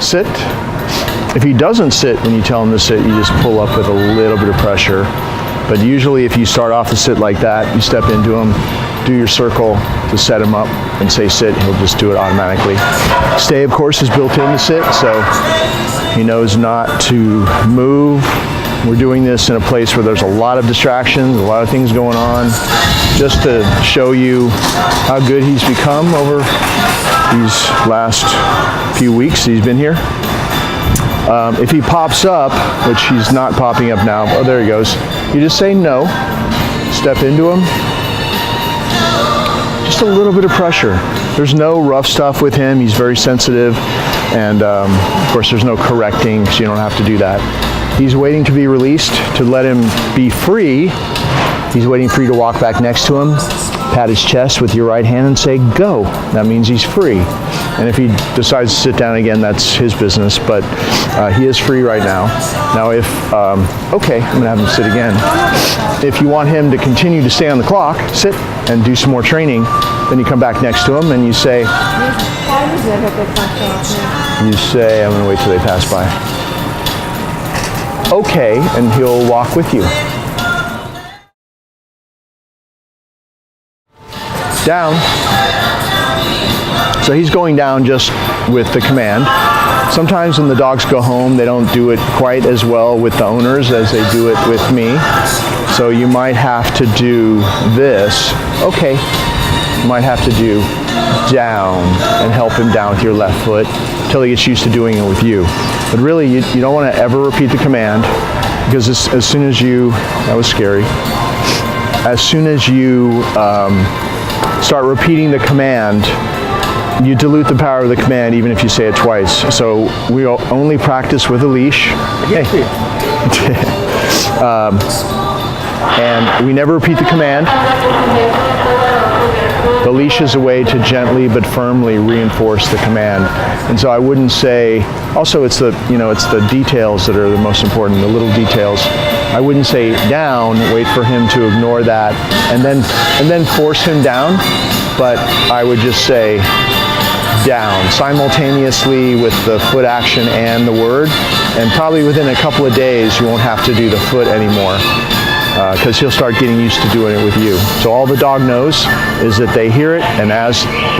sit. If he doesn't sit when you tell him to sit, you just pull up with a little bit of pressure. But usually if you start off the sit like that, you step into him, do your circle to set him up and say sit, he'll just do it automatically. Stay, of course, is built in to sit, so he knows not to move. We're doing this in a place where there's a lot of distractions, a lot of things going on, just to show you how good he's become over these last few weeks he's been here. If he pops up, which he's not popping up now, oh, there he goes. You just say no, step into him. Just a little bit of pressure. There's no rough stuff with him. He's very sensitive. And of course, there's no correcting, so you don't have to do that. He's waiting to be released, to let him be free. He's waiting for you to walk back next to him, pat his chest with your right hand and say, go. That means he's free. And if he decides to sit down again, that's his business, but he is free right now. Now if, okay, I'm gonna have him sit again. If you want him to continue to stay on the clock, sit and do some more training, then you come back next to him and you say, I'm gonna wait till they pass by. Okay, and he'll walk with you. Down. So he's going down just with the command. Sometimes when the dogs go home, they don't do it quite as well with the owners as they do it with me. So you might have to do this. Okay. You might have to do down and help him down with your left foot until he gets used to doing it with you. But really, you don't want to ever repeat the command, because as soon as you, that was scary, as soon as you start repeating the command, you dilute the power of the command even if you say it twice. So we only practice with a leash. Hey. And we never repeat the command. The leash is a way to gently but firmly reinforce the command. And so I wouldn't say, also it's the details that are the most important, the little details. I wouldn't say down, wait for him to ignore that, and then force him down, but I would just say down simultaneously with the foot action and the word, and probably within a couple of days you won't have to do the foot anymore, because he'll start getting used to doing it with you. So all the dog knows is that they hear it, and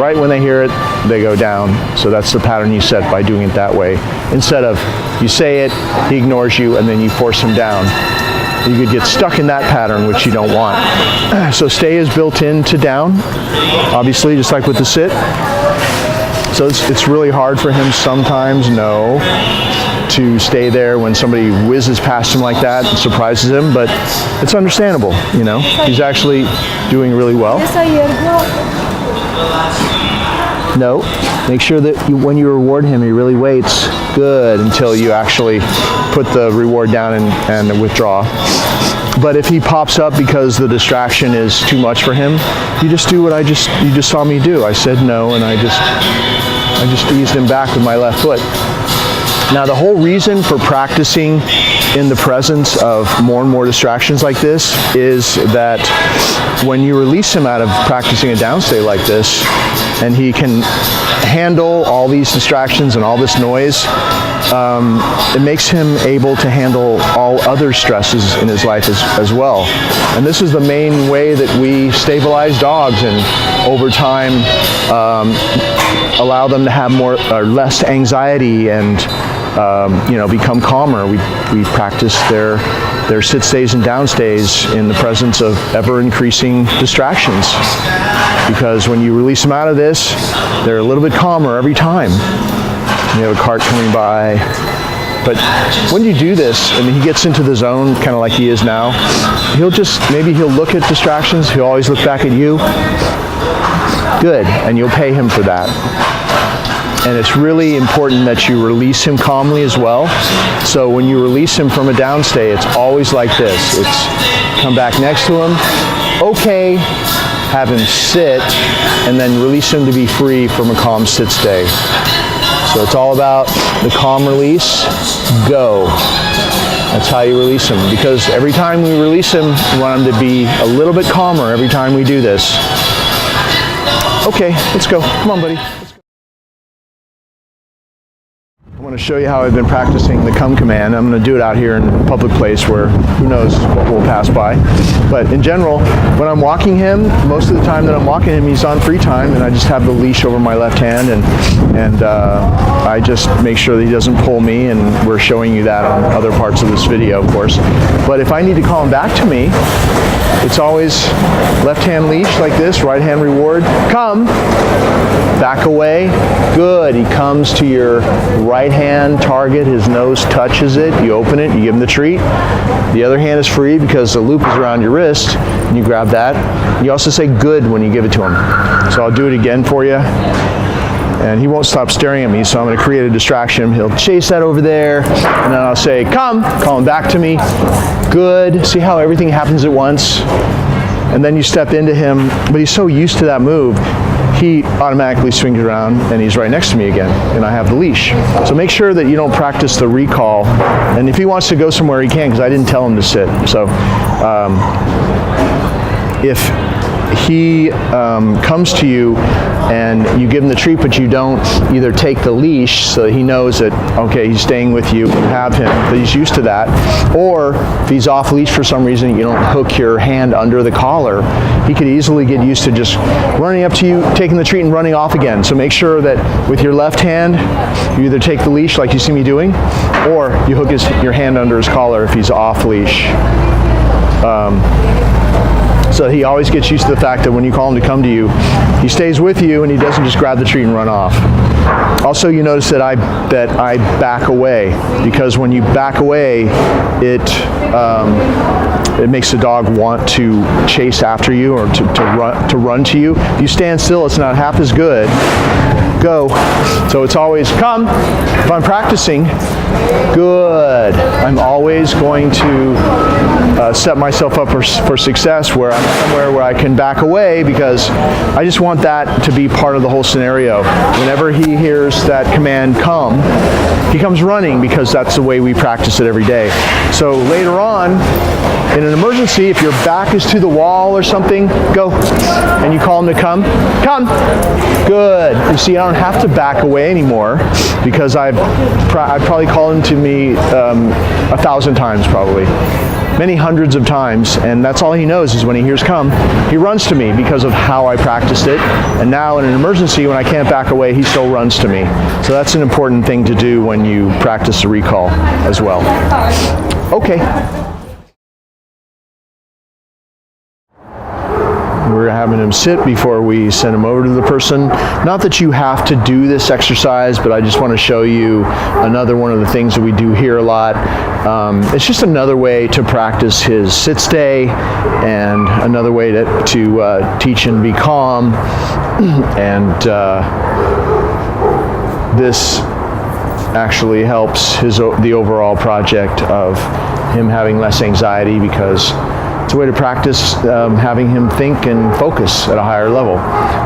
right when they hear it, they go down. So that's the pattern you set by doing it that way. Instead of you say it, he ignores you, and then you force him down. You could get stuck in that pattern, which you don't want. So stay is built into down, obviously, just like with the sit. So it's really hard for him sometimes, to stay there when somebody whizzes past him like that and surprises him, but it's understandable, He's actually doing really well. No, make sure that when you reward him, he really waits good until you actually put the reward down and withdraw. But if he pops up because the distraction is too much for him, you just do what you just saw me do. I said no, and I just eased him back with my left foot. Now the whole reason for practicing in the presence of more and more distractions like this is that when you release him out of practicing a downstay like this, and he can handle all these distractions and all this noise, it makes him able to handle all other stresses in his life as well. And this is the main way that we stabilize dogs, and over time allow them to have less anxiety and become calmer. We practice their sit stays and down stays in the presence of ever increasing distractions, because when you release them out of this, they're a little bit calmer every time. You have a cart coming by, but when you do this and he gets into the zone, kind of like he is now, he'll look at distractions. He'll always look back at you. Good, and you'll pay him for that. And it's really important that you release him calmly as well. So when you release him from a downstay, it's always like this. It's come back next to him, okay, have him sit, and then release him to be free from a calm sit stay. So it's all about the calm release, go. That's how you release him. Because every time we release him, we want him to be a little bit calmer every time we do this. Okay, let's go. Come on, buddy. I want to show you how I've been practicing the come command. I'm going to do it out here in a public place where who knows what will pass by. But in general, when I'm walking him, most of the time that I'm walking him, he's on free time, and I just have the leash over my left hand, and I just make sure that he doesn't pull me, and we're showing you that on other parts of this video, of course. But if I need to call him back to me, it's always left hand leash like this, right hand reward, come, back away, good. He comes to your right hand target, his nose touches it, you open it, you give him the treat. The other hand is free because the loop is around your wrist, and you grab that. You also say good when you give it to him. So I'll do it again for you. And he won't stop staring at me, so I'm going to create a distraction. He'll chase that over there, and then I'll say, come, call him back to me. Good. See how everything happens at once? And then you step into him, but he's so used to that move, he automatically swings around and he's right next to me again, and I have the leash. So make sure that you don't practice the recall. And if he wants to go somewhere, he can, because I didn't tell him to sit. So if he comes to you and you give him the treat, but you don't either take the leash so that he knows that, okay, he's staying with you, have him, that he's used to that, or if he's off leash for some reason, you don't hook your hand under the collar, he could easily get used to just running up to you, taking the treat, and running off again. So make sure that with your left hand, you either take the leash like you see me doing, or you hook your hand under his collar if he's off leash. So he always gets used to the fact that when you call him to come to you, he stays with you and he doesn't just grab the treat and run off. Also, you notice that I back away, because when you back away, it makes the dog want to chase after you or to run to you. If you stand still, it's not half as good. Go. So it's always come. If I'm practicing, good. I'm always going to set myself up for success where I'm somewhere where I can back away, because I just want that to be part of the whole scenario. Whenever he hears that command come, he comes running, because that's the way we practice it every day. So later on, in an emergency, if your back is to the wall or something, go. And you call him to come. Come. Good. You see, I don't have to back away anymore, because I've probably called him to me 1,000 times, probably. Many hundreds of times, and that's all he knows is when he hears come, he runs to me because of how I practiced it. And now in an emergency, when I can't back away, he still runs to me. So that's an important thing to do when you practice the recall as well. Okay. We're having him sit before we send him over to the person. Not that you have to do this exercise, but I just want to show you another one of the things that we do here a lot. It's just another way to practice his sit-stay, and another way to teach him to be calm. And this actually helps the overall project of him having less anxiety, because it's a way to practice having him think and focus at a higher level.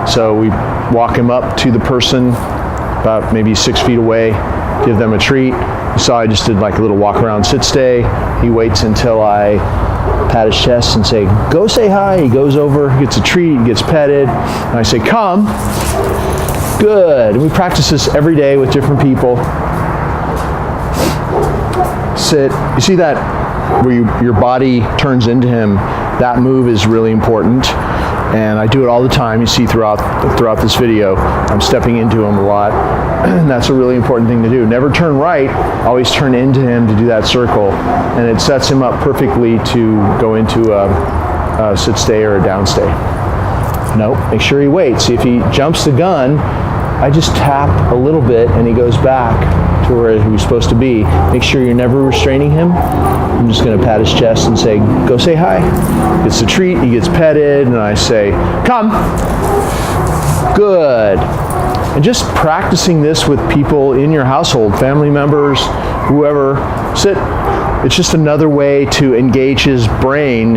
So we walk him up to the person about maybe 6 feet away, give them a treat. You saw I just did like a little walk around sit stay. He waits until I pat his chest and say, go say hi. He goes over, gets a treat, gets petted, and I say, come. Good. And we practice this every day with different people. Sit. You see that where your body turns into him? That move is really important, and I do it all the time. You see throughout this video, I'm stepping into him a lot, and that's a really important thing to do. Never turn right, always turn into him to do that circle, and it sets him up perfectly to go into a sit stay or a down stay. No, make sure he waits. See, if he jumps the gun, I just tap a little bit and he goes back to where he was supposed to be. Make sure you're never restraining him. I'm just going to pat his chest and say, go say hi. Gets the treat, he gets petted, and I say, come. Good. And just practicing this with people in your household, family members, whoever, sit. It's just another way to engage his brain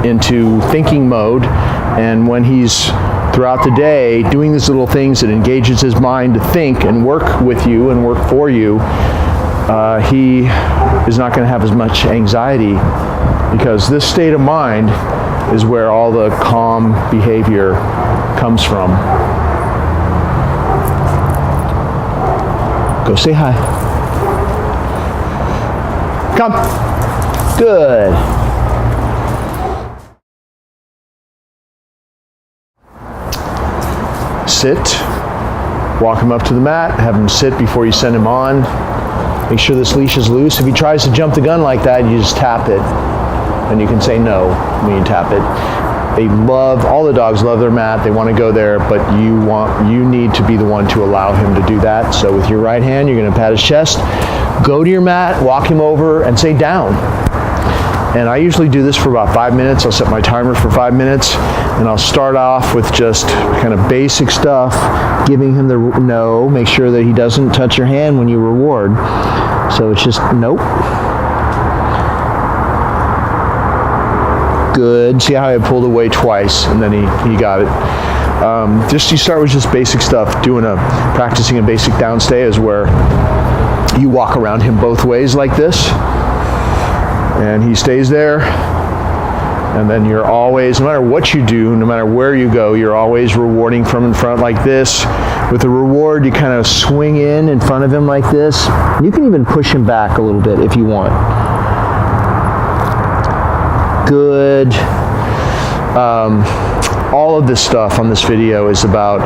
into thinking mode, and when he's throughout the day doing these little things that engages his mind to think and work with you and work for you, he is not going to have as much anxiety, because this state of mind is where all the calm behavior comes from. Go say hi. Come. Good. Sit. Walk him up to the mat. Have him sit before you send him on. Make sure this leash is loose. If he tries to jump the gun like that, you just tap it. And you can say no when you tap it. All the dogs love their mat. They want to go there, but you need to be the one to allow him to do that. So with your right hand, you're going to pat his chest. Go to your mat, walk him over, and say down. And I usually do this for about 5 minutes. I'll set my timer for 5 minutes, and I'll start off with just kind of basic stuff, giving him the no. Make sure that he doesn't touch your hand when you reward. So it's just nope. Good. See how I pulled away twice, and then he got it. You start with just basic stuff. Practicing a basic downstay is where you walk around him both ways like this. And he stays there, and then you're always, no matter what you do, no matter where you go, you're always rewarding from in front like this. With the reward, you kind of swing in front of him like this. You can even push him back a little bit if you want. Good. All of this stuff on this video is about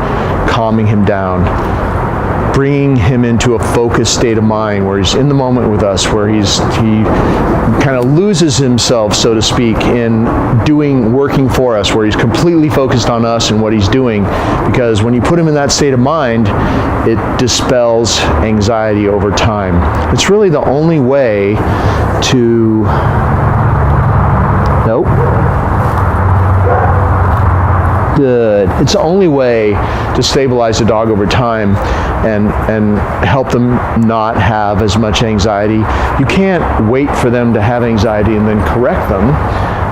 calming him down, bringing him into a focused state of mind where he's in the moment with us, where he kind of loses himself, so to speak, in working for us, where he's completely focused on us and what he's doing. Because when you put him in that state of mind, it dispels anxiety over time. It's really the only way to... Nope. Good. It's the only way to stabilize a dog over time and help them not have as much anxiety. You can't wait for them to have anxiety and then correct them,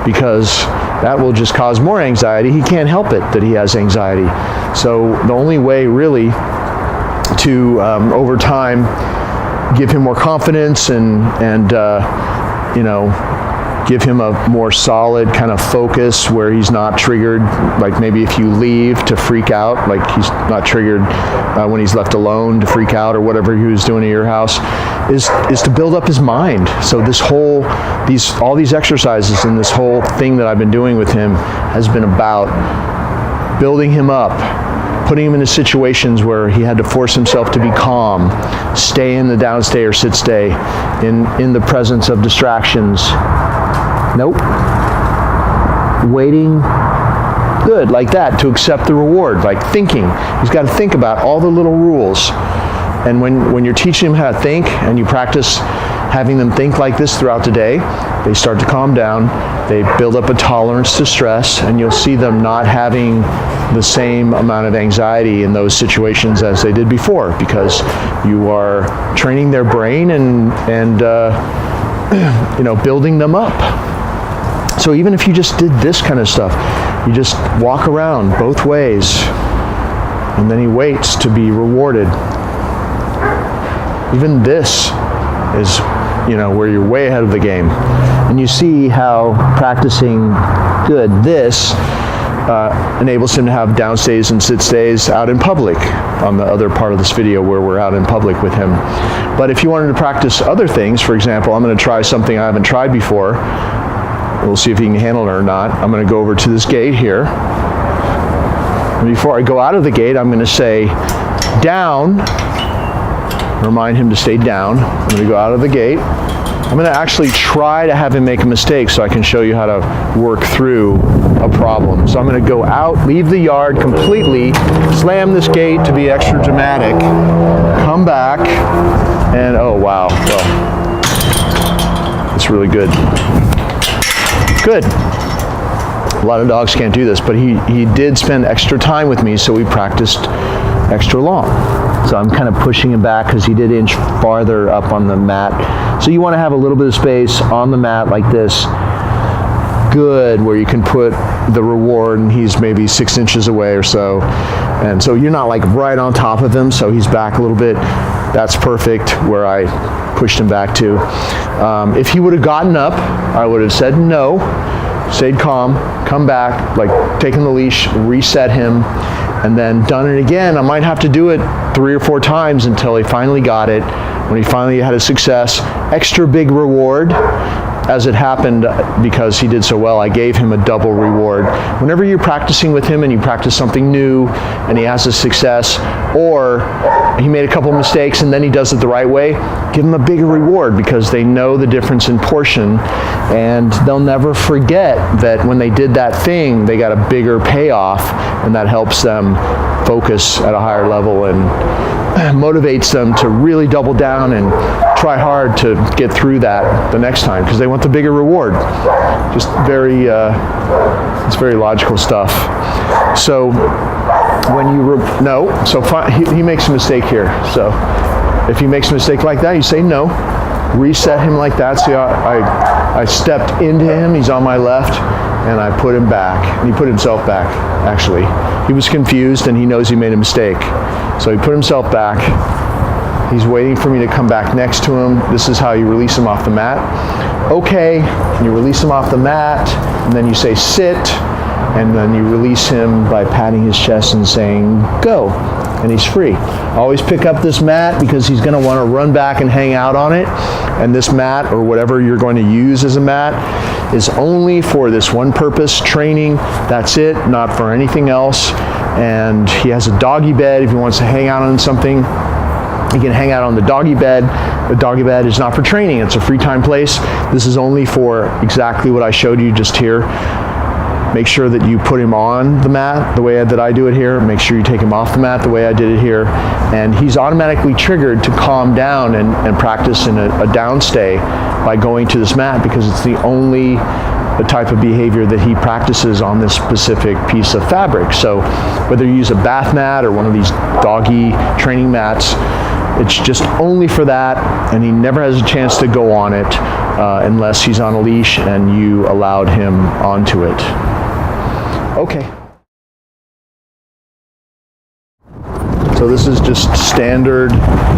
because that will just cause more anxiety. He can't help it that he has anxiety. So the only way really to over time give him more confidence and give him a more solid kind of focus where he's not triggered, like maybe if you leave, to freak out, like he's not triggered when he's left alone to freak out or whatever he was doing at your house, is to build up his mind. So all these exercises and this whole thing that I've been doing with him has been about building him up, putting him into situations where he had to force himself to be calm, stay in the downstay or sit stay, in the presence of distractions. Nope. Waiting. Good, like that, to accept the reward, like thinking. He's got to think about all the little rules. And when you're teaching them how to think, and you practice having them think like this throughout the day, they start to calm down, they build up a tolerance to stress, and you'll see them not having the same amount of anxiety in those situations as they did before, because you are training their brain and building them up. So even if you just did this kind of stuff, you just walk around both ways, and then he waits to be rewarded. Even this is, where you're way ahead of the game. And you see how practicing this enables him to have downstays and sit stays out in public on the other part of this video where we're out in public with him. But if you wanted to practice other things, for example, I'm going to try something I haven't tried before. We'll see if he can handle it or not. I'm going to go over to this gate here. And before I go out of the gate, I'm going to say down. Remind him to stay down. I'm going to go out of the gate. I'm going to actually try to have him make a mistake so I can show you how to work through a problem. So I'm going to go out, leave the yard completely, slam this gate to be extra dramatic, come back, and oh wow, well, it's really good. Good. A lot of dogs can't do this, but he did spend extra time with me, so we practiced extra long. So I'm kind of pushing him back because he did inch farther up on the mat. So you want to have a little bit of space on the mat like this. Good, where you can put the reward, and he's maybe 6 inches away or so. And so you're not like right on top of him, so he's back a little bit. That's perfect where I pushed him back to. If he would have gotten up, I would have said no, stayed calm, come back, like taken the leash, reset him, and then done it again. I might have to do it 3 or 4 times until he finally got it, When he finally had a success, extra big reward. As it happened, because he did so well, I gave him a double reward. Whenever you're practicing with him and you practice something new and he has a success, or he made a couple mistakes and then he does it the right way, give him a bigger reward, because they know the difference in portion, and they'll never forget that when they did that thing, they got a bigger payoff, and that helps them focus at a higher level and motivates them to really double down and try hard to get through that the next time, because they want the bigger reward. Just very, it's very logical stuff. So when you, he makes a mistake here. So if he makes a mistake like that, you say no, reset him like that. See, I stepped into him, he's on my left, and I put him back, and he put himself back, actually. He was confused and he knows he made a mistake. So he put himself back. He's waiting for me to come back next to him. This is how you release him off the mat. Okay, you release him off the mat, and then you say sit, and then you release him by patting his chest and saying go, and he's free. Always pick up this mat, because he's going to want to run back and hang out on it, and this mat, or whatever you're going to use as a mat, is only for this one purpose, training. That's it, not for anything else. And he has a doggy bed. If he wants to hang out on something, he can hang out on the doggy bed. The doggy bed is not for training. It's a free time place. This is only for exactly what I showed you just here. Make sure that you put him on the mat the way that I do it here. Make sure you take him off the mat the way I did it here. And he's automatically triggered to calm down and practice in a downstay by going to this mat, because it's the only type of behavior that he practices on this specific piece of fabric. So whether you use a bath mat or one of these doggy training mats, it's just only for that, and he never has a chance to go on it unless he's on a leash and you allowed him onto it. Okay. So this is just standard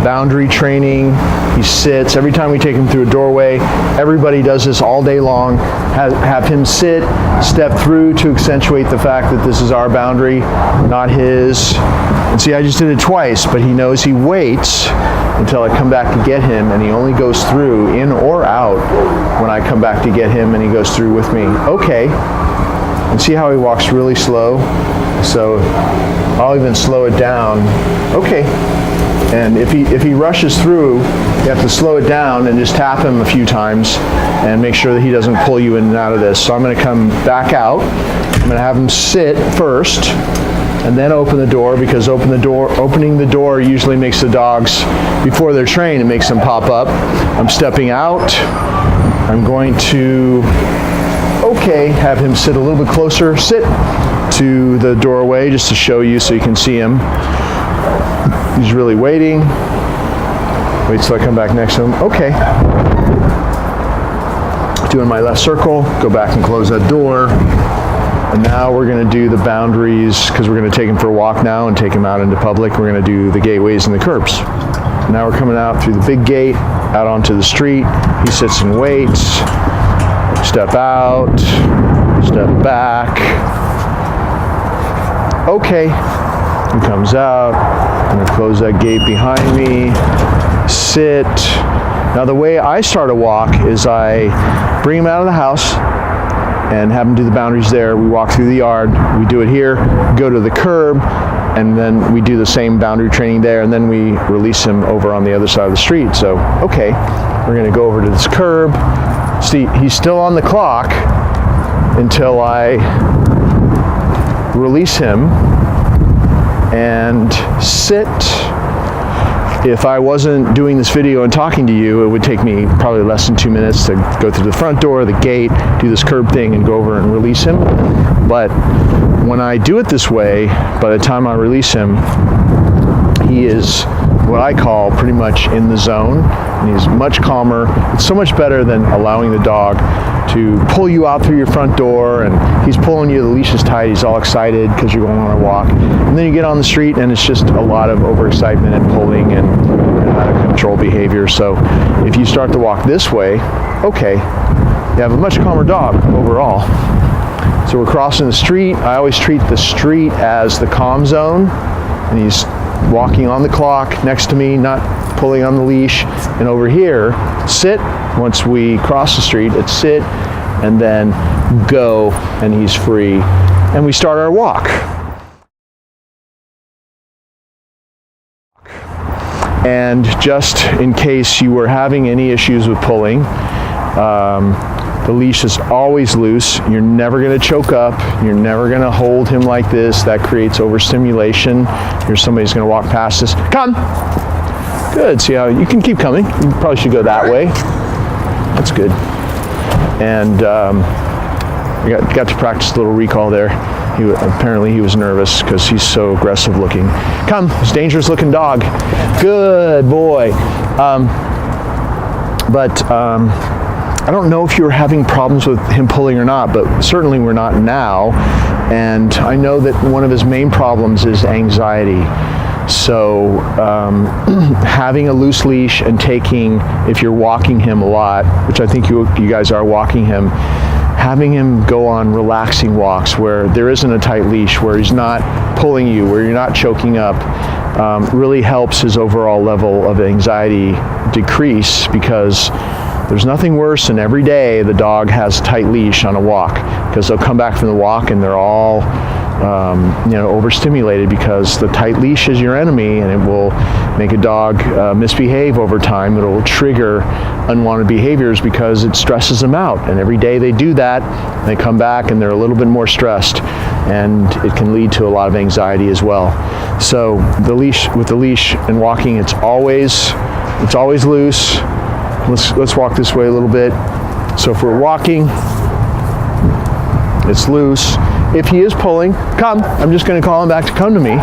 boundary training. He sits. Every time we take him through a doorway, everybody does this all day long. Have him sit, step through to accentuate the fact that this is our boundary, not his. And see, I just did it twice, but he knows he waits until I come back to get him, and he only goes through, in or out, when I come back to get him, and he goes through with me. Okay. And see how he walks really slow? So I'll even slow it down. Okay. And if he rushes through, you have to slow it down and just tap him a few times and make sure that he doesn't pull you in and out of this. So I'm going to come back out. I'm going to have him sit first and then open the door, because opening the door usually makes the dogs, before they're trained, it makes them pop up. I'm stepping out. I'm going to have him sit a little bit closer. Sit to the doorway just to show you so you can see him. He's really waiting. Wait till I come back next to him. Okay. Doing my left circle. Go back and close that door. And now we're going to do the boundaries, because we're going to take him for a walk now and take him out into public. We're going to do the gateways and the curbs. Now we're coming out through the big gate, out onto the street. He sits and waits. Step out, step back. Okay, he comes out. I'm going to close that gate behind me. Sit. Now the way I start a walk is I bring him out of the house and have him do the boundaries there. We walk through the yard. We do it here, go to the curb, and then we do the same boundary training there, and then we release him over on the other side of the street. So, okay, we're going to go over to this curb. See, he's still on the clock until I release him and sit. If I wasn't doing this video and talking to you, it would take me probably less than 2 minutes to go through the front door, the gate, do this curb thing, and go over and release him. But when I do it this way, by the time I release him, he is what I call pretty much in the zone, and he's much calmer. It's so much better than allowing the dog to pull you out through your front door, and he's pulling you, the leash is tight, he's all excited because you're going on a walk. And then you get on the street and it's just a lot of overexcitement and pulling and out of control behavior. So if you start the walk this way, okay, you have a much calmer dog overall. So we're crossing the street. I always treat the street as the calm zone, and he's walking on the clock next to me, not pulling on the leash. And over here, sit. Once we cross the street, it's sit, and then go, and he's free. And we start our walk. And just in case you were having any issues with pulling, the leash is always loose. You're never going to choke up. You're never going to hold him like this. That creates overstimulation. Here's somebody's going to walk past us. Come. Good. See how you can keep coming. You probably should go that way. That's good. And I got to practice a little recall there. Apparently he was nervous because he's so aggressive looking. Come, he's a dangerous looking dog. Good boy. I don't know if you were having problems with him pulling or not, but certainly we're not now. And I know that one of his main problems is anxiety. So having a loose leash and taking, if you're walking him a lot, which I think you guys are walking him, having him go on relaxing walks where there isn't a tight leash, where he's not pulling you, where you're not choking up, really helps his overall level of anxiety decrease, because there's nothing worse than every day the dog has a tight leash on a walk, because they'll come back from the walk and they're all overstimulated, because the tight leash is your enemy, and it will make a dog misbehave over time. It will trigger unwanted behaviors because it stresses them out. And every day they do that, they come back and they're a little bit more stressed, and it can lead to a lot of anxiety as well. So with the leash and walking, it's always loose. Let's walk this way a little bit. So if we're walking, it's loose. If he is pulling, come. I'm just going to call him back to come to me.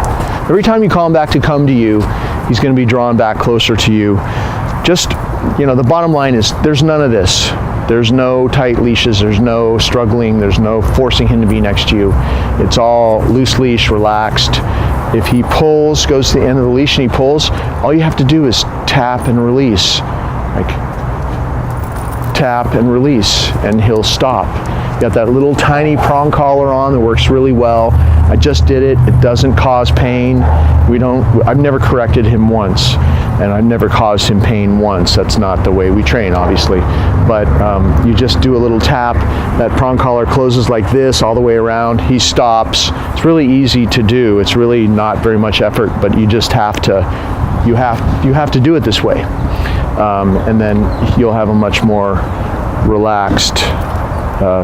Every time you call him back to come to you, he's going to be drawn back closer to you. Just, the bottom line is there's none of this. There's no tight leashes. There's no struggling. There's no forcing him to be next to you. It's all loose leash, relaxed. If he pulls, goes to the end of the leash and he pulls, all you have to do is tap and release. Like, tap and release, and he'll stop. Got that little tiny prong collar on that works really well. I just did it. It doesn't cause pain. I've never corrected him once, and I've never caused him pain once. That's not the way we train, obviously. But you just do a little tap. That prong collar closes like this all the way around. He stops. It's really easy to do. It's really not very much effort, but you just have to. You have to do it this way, and then you'll have a much more relaxed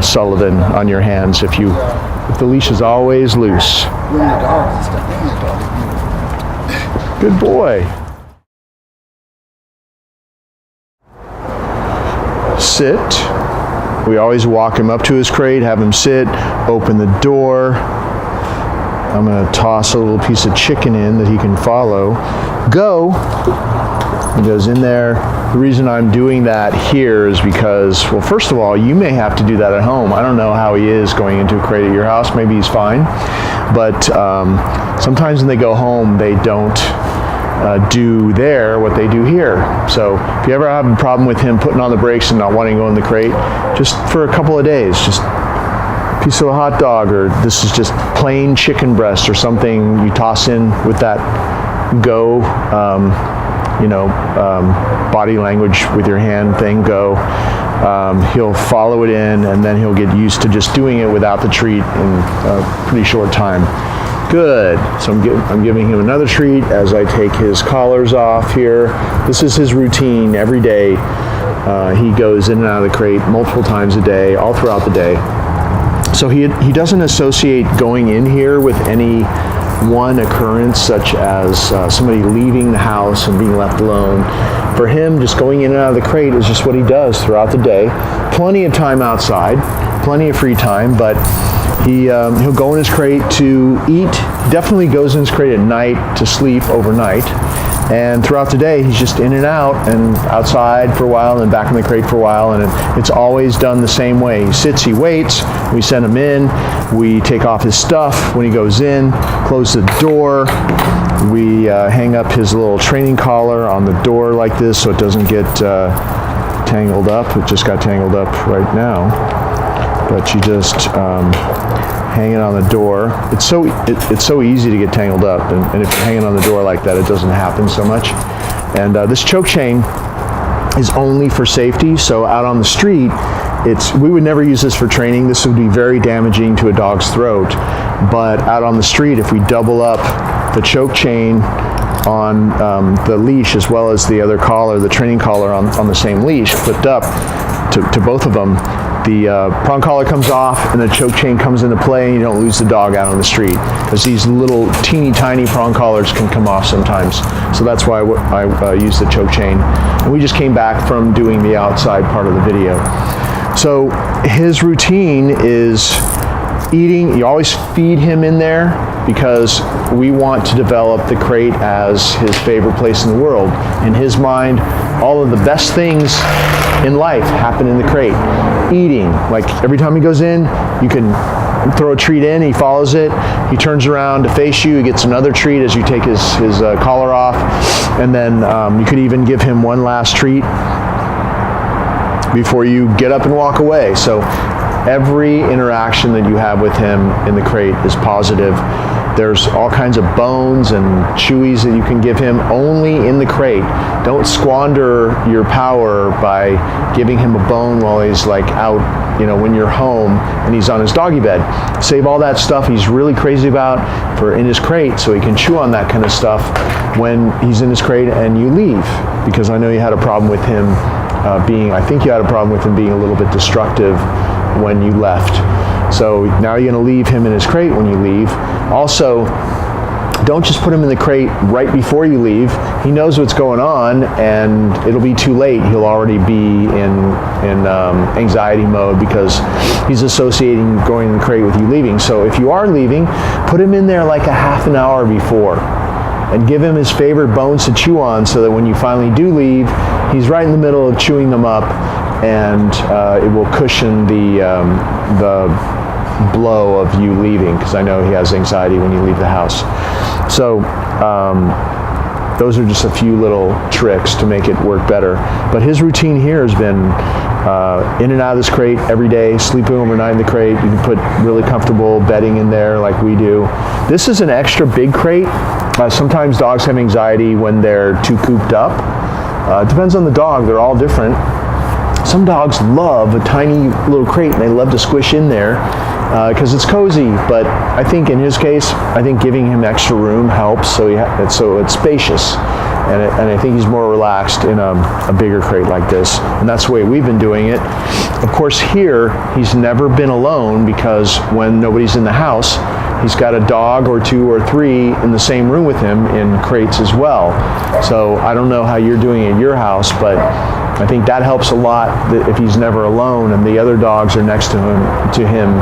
Sullivan on your hands if the leash is always loose. Good boy. Sit. We always walk him up to his crate, have him sit, open the door. I'm going to toss a little piece of chicken in that he can follow. Go. He goes in there. The reason I'm doing that here is because, well, first of all, you may have to do that at home. I don't know how he is going into a crate at your house. Maybe he's fine. But sometimes when they go home, they don't do there what they do here. So if you ever have a problem with him putting on the brakes and not wanting to go in the crate, just for a couple of days, just a piece of a hot dog, or this is just plain chicken breast or something you toss in with that go, body language with your hand thing, go. He'll follow it in, and then he'll get used to just doing it without the treat in a pretty short time. Good. So I'm giving him another treat as I take his collars off here. This is his routine every day. He goes in and out of the crate multiple times a day, all throughout the day. So he doesn't associate going in here with any one occurrence, such as somebody leaving the house and being left alone. For him, just going in and out of the crate is just what he does throughout the day. Plenty of time outside, plenty of free time, but he'll go in his crate to eat. Definitely goes in his crate at night to sleep overnight. And throughout the day, he's just in and out and outside for a while and back in the crate for a while. And it's always done the same way. He sits, he waits, we send him in, we take off his stuff when he goes in, close the door, we hang up his little training collar on the door like this so it doesn't get tangled up. It just got tangled up right now. But you just hanging on the door. It's so easy to get tangled up, and if you're hanging on the door like that, it doesn't happen so much. And this choke chain is only for safety. So out on the street, we would never use this for training. This would be very damaging to a dog's throat. But out on the street, if we double up the choke chain on the leash as well as the other collar, the training collar on the same leash, flipped up to both of them, the prong collar comes off and the choke chain comes into play, and you don't lose the dog out on the street, because these little teeny tiny prong collars can come off sometimes. So that's why I use the choke chain. And we just came back from doing the outside part of the video. So his routine is eating. You always feed him in there, because we want to develop the crate as his favorite place in the world. In his mind, all of the best things in life happen in the crate. Eating, like every time he goes in, you can throw a treat in, he follows it, he turns around to face you, he gets another treat as you take his collar off, and then you could even give him one last treat before you get up and walk away. So every interaction that you have with him in the crate is positive. There's all kinds of bones and chewies that you can give him only in the crate. Don't squander your power by giving him a bone while he's like out, when you're home and he's on his doggy bed. Save all that stuff he's really crazy about for in his crate, so he can chew on that kind of stuff when he's in his crate and you leave. Because I know you had a problem with him I think you had a problem with him being a little bit destructive when you left. So now you're going to leave him in his crate when you leave. Also, don't just put him in the crate right before you leave. He knows what's going on, and it'll be too late. He'll already be in anxiety mode, because he's associating going in the crate with you leaving. So if you are leaving, put him in there like a half an hour before, and give him his favorite bones to chew on, so that when you finally do leave, he's right in the middle of chewing them up, and it will cushion the blow of you leaving, because I know he has anxiety when you leave the house. So those are just a few little tricks to make it work better. But his routine here has been in and out of this crate every day, sleeping overnight in the crate. You can put really comfortable bedding in there like we do. This is an extra big crate. Sometimes dogs have anxiety when they're too cooped up. It depends on the dog. They're all different. Some dogs love a tiny little crate, and they love to squish in there because it's cozy. But I think in his case, I think giving him extra room helps, so it's spacious. And I think he's more relaxed in a bigger crate like this. And that's the way we've been doing it. Of course, here, he's never been alone, because when nobody's in the house, he's got a dog or two or three in the same room with him in crates as well. So I don't know how you're doing it at your house, but I think that helps a lot, that if he's never alone and the other dogs are next to him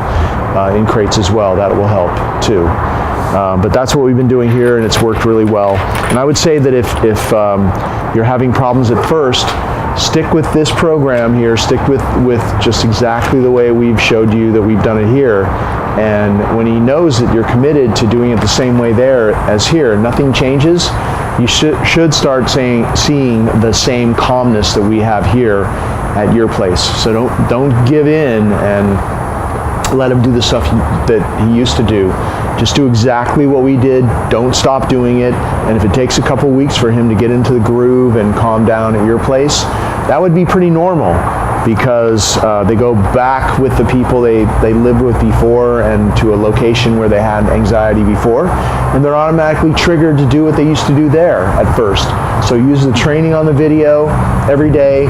in crates as well. That will help too. But that's what we've been doing here, and it's worked really well. And I would say that if you're having problems at first, stick with this program here. Stick with just exactly the way we've showed you that we've done it here. And when he knows that you're committed to doing it the same way there as here, nothing changes, you should start seeing the same calmness that we have here at your place. So don't give in and let him do the stuff that he used to do. Just do exactly what we did. Don't stop doing it. And if it takes a couple weeks for him to get into the groove and calm down at your place, that would be pretty normal, because they go back with the people they lived with before and to a location where they had anxiety before, and they're automatically triggered to do what they used to do there at first. So use the training on the video every day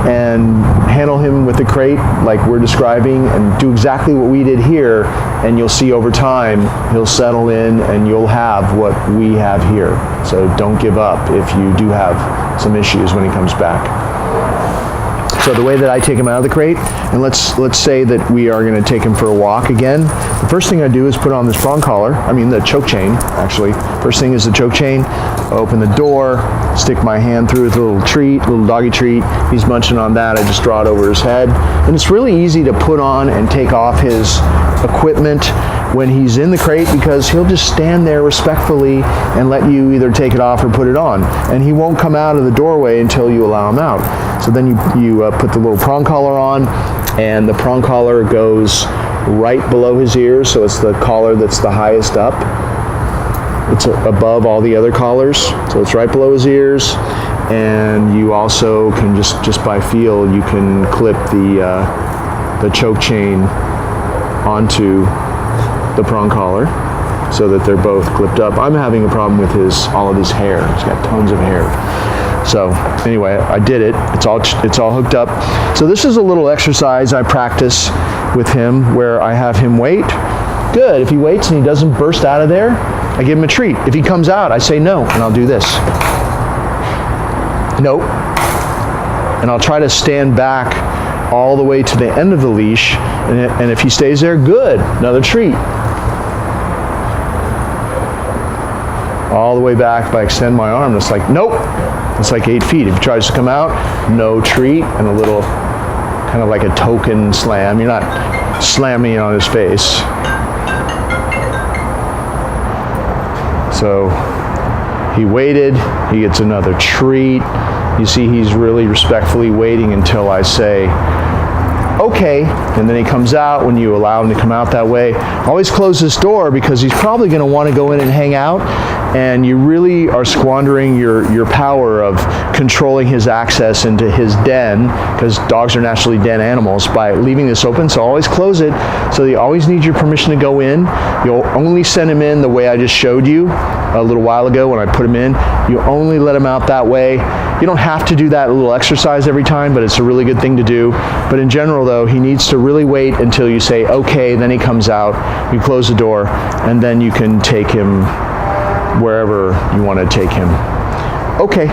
and handle him with the crate like we're describing, and do exactly what we did here, and you'll see over time he'll settle in and you'll have what we have here. So don't give up if you do have some issues when he comes back. So the way that I take him out of the crate, and let's say that we are going to take him for a walk again, the first thing I do is put on this prong collar, the choke chain, actually. First thing is the choke chain. Open the door, stick my hand through with a little doggy treat. He's munching on that. I just draw it over his head. And it's really easy to put on and take off his equipment when he's in the crate, because he'll just stand there respectfully and let you either take it off or put it on. And he won't come out of the doorway until you allow him out. So then you put the little prong collar on, and the prong collar goes right below his ears, so it's the collar that's the highest up. It's above all the other collars, so it's right below his ears. And you also can just by feel, you can clip the choke chain onto the prong collar so that they're both clipped up. I'm having a problem with all of his hair. He's got tons of hair. So anyway, I did it. It's all hooked up. So this is a little exercise I practice with him where I have him wait. Good. If he waits and he doesn't burst out of there, I give him a treat. If he comes out, I say no, and I'll do this. Nope. And I'll try to stand back all the way to the end of the leash, and if he stays there, good. Another treat. All the way back, if I extend my arm, it's like, nope. It's like 8 feet. If he tries to come out, no treat, and a little, kind of like a token slam. You're not slamming it on his face. So he waited, he gets another treat. You see he's really respectfully waiting until I say, okay, and then he comes out when you allow him to come out that way. Always close this door because he's probably going to want to go in and hang out, and you really are squandering your power of controlling his access into his den, because dogs are naturally den animals, by leaving this open. So always close it. So you always need your permission to go in. You'll only send him in the way I just showed you a little while ago when I put him in. You only let him out that way. You don't have to do that little exercise every time, but it's a really good thing to do. But in general though, he needs to really wait until you say okay, then he comes out, you close the door, and then you can take him wherever you want to take him. Okay.